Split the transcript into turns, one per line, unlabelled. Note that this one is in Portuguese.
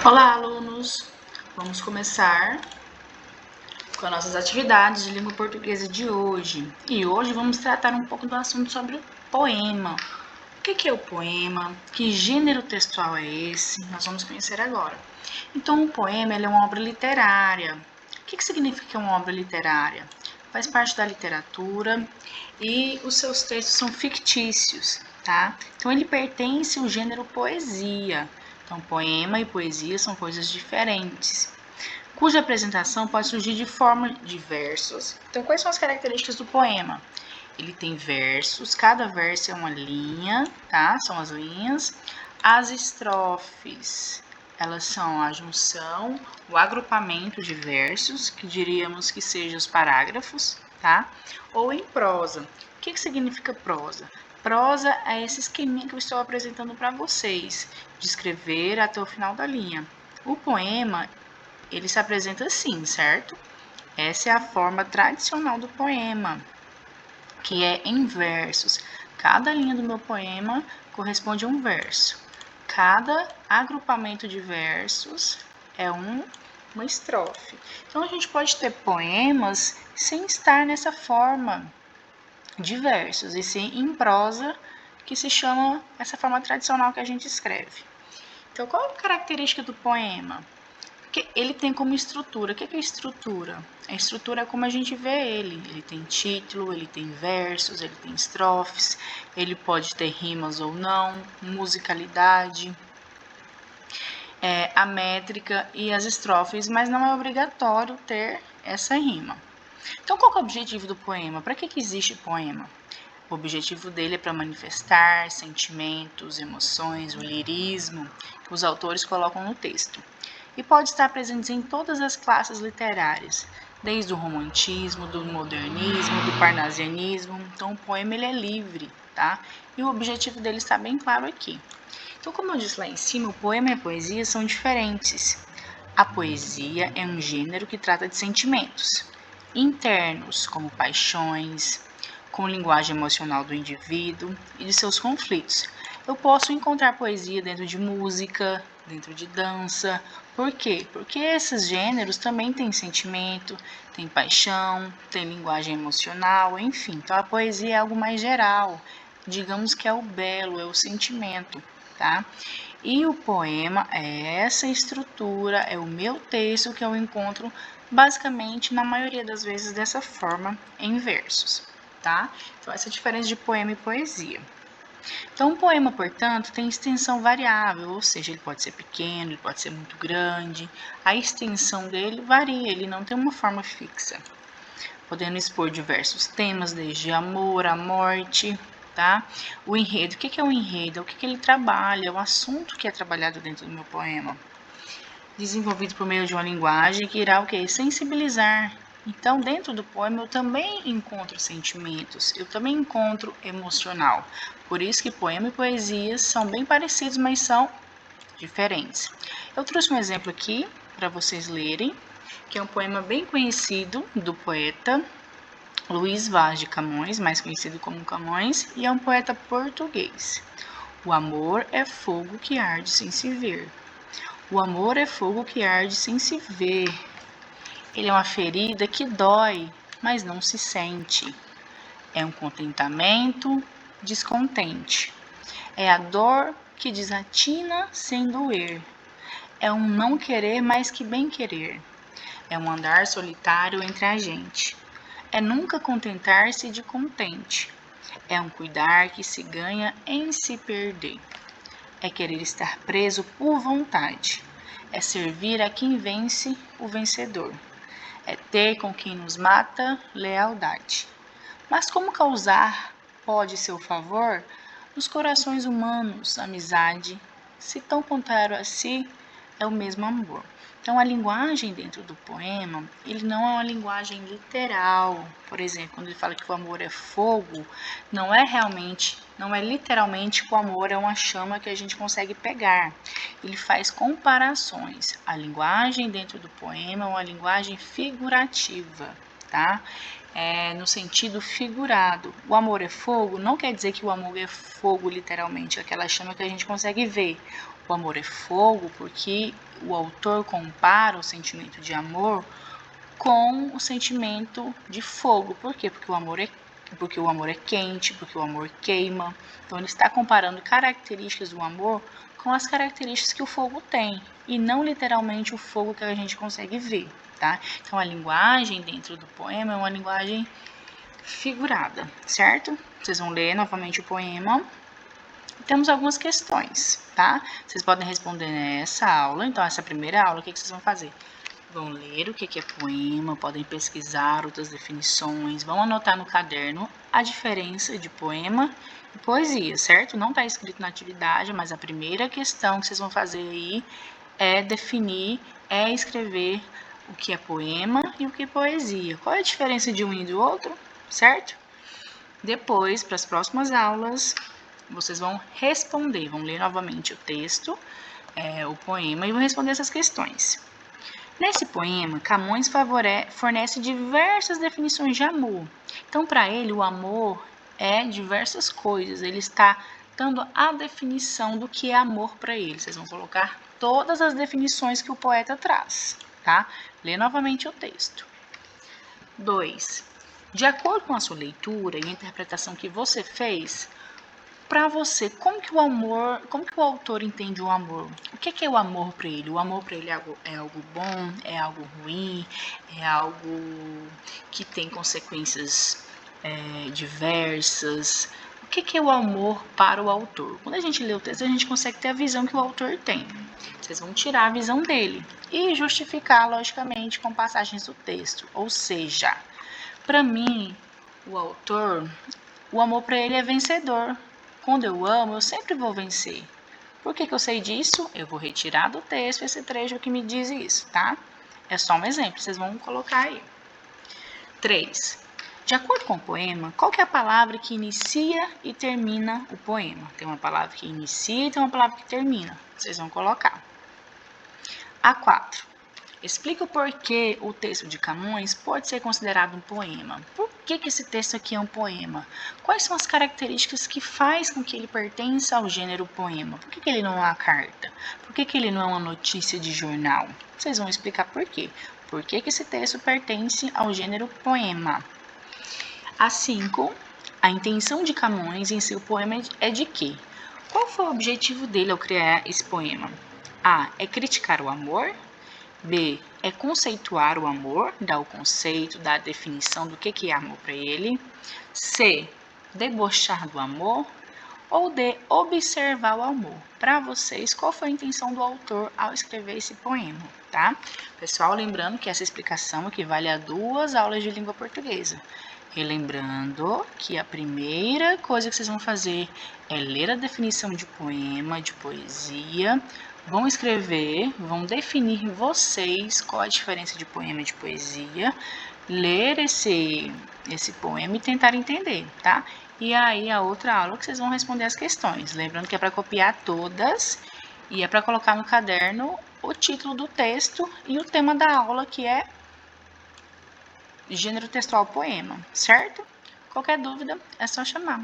Olá, alunos! Vamos começar com as nossas atividades de língua portuguesa de hoje. E hoje vamos tratar um pouco do assunto sobre o poema. O que é o poema? Que gênero textual é esse? Nós vamos conhecer agora. Então, o poema é uma obra literária. O que significa uma obra literária? Faz parte da literatura e os seus textos são fictícios, tá? Então, ele pertence ao gênero poesia. Então, poema e poesia são coisas diferentes, cuja apresentação pode surgir de forma de versos. Então, quais são as características do poema? Ele tem versos, cada verso é uma linha, tá? São as linhas. As estrofes, elas são a junção, o agrupamento de versos, que diríamos que sejam os parágrafos, tá? Ou em prosa. O que significa prosa? Prosa é esse esqueminha que eu estou apresentando para vocês, de escrever até o final da linha. O poema, ele se apresenta assim, certo? Essa é a forma tradicional do poema, que é em versos. Cada linha do meu poema corresponde a um verso. Cada agrupamento de versos é uma estrofe. Então, a gente pode ter poemas sem estar nessa forma de versos, e sim em prosa, que se chama essa forma tradicional que a gente escreve. Então, qual é a característica do poema? Que ele tem como estrutura. O que é estrutura? A estrutura é como a gente vê ele. Ele tem título, ele tem versos, ele tem estrofes, ele pode ter rimas ou não, musicalidade, a métrica e as estrofes, mas não é obrigatório ter essa rima. Então, qual é o objetivo do poema? Para que existe poema? O objetivo dele é para manifestar sentimentos, emoções, o lirismo que os autores colocam no texto. E pode estar presente em todas as classes literárias, desde o romantismo, do modernismo, do parnasianismo. Então, o poema ele é livre, tá? E o objetivo dele está bem claro aqui. Então, como eu disse lá em cima, o poema e a poesia são diferentes. A poesia é um gênero que trata de sentimentos internos, como paixões, com linguagem emocional do indivíduo e de seus conflitos. Eu posso encontrar poesia dentro de música, dentro de dança. Por quê? Porque esses gêneros também têm sentimento, têm paixão, têm linguagem emocional, enfim. Então a poesia é algo mais geral. Digamos que é o belo, é o sentimento, tá? E o poema é essa estrutura, é o meu texto que eu encontro basicamente na maioria das vezes dessa forma em versos, tá? Então essa é a diferença de poema e poesia. Então, um poema, portanto, tem extensão variável, ou seja, ele pode ser pequeno, ele pode ser muito grande. A extensão dele varia, ele não tem uma forma fixa. Podendo expor diversos temas, desde amor, a morte, tá? O enredo, o que é o enredo? O que ele trabalha, o assunto que é trabalhado dentro do meu poema. Desenvolvido por meio de uma linguagem que irá o quê? Sensibilizar. Então, dentro do poema, eu também encontro sentimentos, eu também encontro emocional. Por isso que poema e poesia são bem parecidos, mas são diferentes. Eu trouxe um exemplo aqui para vocês lerem, que é um poema bem conhecido do poeta Luís Vaz de Camões, mais conhecido como Camões, e é um poeta português. O amor é fogo que arde sem se ver. O amor é fogo que arde sem se ver. Ele é uma ferida que dói, mas não se sente. É um contentamento descontente. É a dor que desatina sem doer. É um não querer mais que bem querer. É um andar solitário entre a gente. É nunca contentar-se de contente. É um cuidar que se ganha em se perder. É querer estar preso por vontade. É servir a quem vence o vencedor. É ter com quem nos mata lealdade. Mas como causar pode seu favor nos corações humanos amizade, se tão contrário a si é o mesmo amor? Então, a linguagem dentro do poema, ele não é uma linguagem literal. Por exemplo, quando ele fala que o amor é fogo, não é literalmente que o amor é uma chama que a gente consegue pegar. Ele faz comparações. A linguagem dentro do poema é uma linguagem figurativa, tá? No sentido figurado. O amor é fogo não quer dizer que o amor é fogo literalmente, aquela chama que a gente consegue ver. O amor é fogo porque o autor compara o sentimento de amor com o sentimento de fogo. Por quê? Porque o amor é quente, porque o amor queima. Então ele está comparando características do amor com as características que o fogo tem, e não literalmente o fogo que a gente consegue ver, tá? Então a linguagem dentro do poema é uma linguagem figurada, certo? Vocês vão ler novamente o poema. Temos algumas questões, tá? Vocês podem responder nessa aula. Então, essa primeira aula, o que vocês vão fazer? Vão ler o que é poema, podem pesquisar outras definições, vão anotar no caderno a diferença de poema e poesia, certo? Não está escrito na atividade, mas a primeira questão que vocês vão fazer aí é definir, é escrever o que é poema e o que é poesia. Qual é a diferença de um e do outro, certo? Depois, para as próximas aulas, vocês vão responder, vão ler novamente o texto, o poema, e vão responder essas questões. Nesse poema, Camões fornece diversas definições de amor. Então, para ele, o amor é diversas coisas. Ele está dando a definição do que é amor para ele. Vocês vão colocar todas as definições que o poeta traz, tá? Lê novamente o texto. 2. De acordo com a sua leitura e a interpretação que você fez, para você, como que o autor entende o amor? O que é o amor para ele? O amor para ele é algo bom, é algo ruim, é algo que tem consequências diversas. O que é o amor para o autor? Quando a gente lê o texto, a gente consegue ter a visão que o autor tem. Vocês vão tirar a visão dele e justificar, logicamente, com passagens do texto. Ou seja, para mim, o autor, o amor para ele é vencedor. Quando eu amo, eu sempre vou vencer. Por que eu sei disso? Eu vou retirar do texto esse trecho que me diz isso, tá? É só um exemplo, vocês vão colocar aí. 3. De acordo com o poema, qual que é a palavra que inicia e termina o poema? Tem uma palavra que inicia e tem uma palavra que termina. Vocês vão colocar. A4. Explica o porquê o texto de Camões pode ser considerado um poema. Por que esse texto aqui é um poema? Quais são as características que faz com que ele pertença ao gênero poema? Por que ele não é uma carta? Por que ele não é uma notícia de jornal? Vocês vão explicar por quê. Por que esse texto pertence ao gênero poema? A5. A intenção de Camões em seu poema é de quê? Qual foi o objetivo dele ao criar esse poema? A. É criticar o amor. B. É conceituar o amor, dar o conceito, dar a definição do que é amor para ele. C. Debochar do amor. Ou D. Observar o amor. Para vocês, qual foi a intenção do autor ao escrever esse poema, tá? Pessoal, lembrando que essa explicação equivale a 2 aulas de língua portuguesa. Relembrando que a primeira coisa que vocês vão fazer é ler a definição de poema, de poesia, vão escrever, vão definir vocês qual a diferença de poema e de poesia, ler esse poema e tentar entender, tá? E aí a outra aula que vocês vão responder as questões. Lembrando que é para copiar todas e é para colocar no caderno o título do texto e o tema da aula, que é gênero textual poema, certo? Qualquer dúvida é só chamar.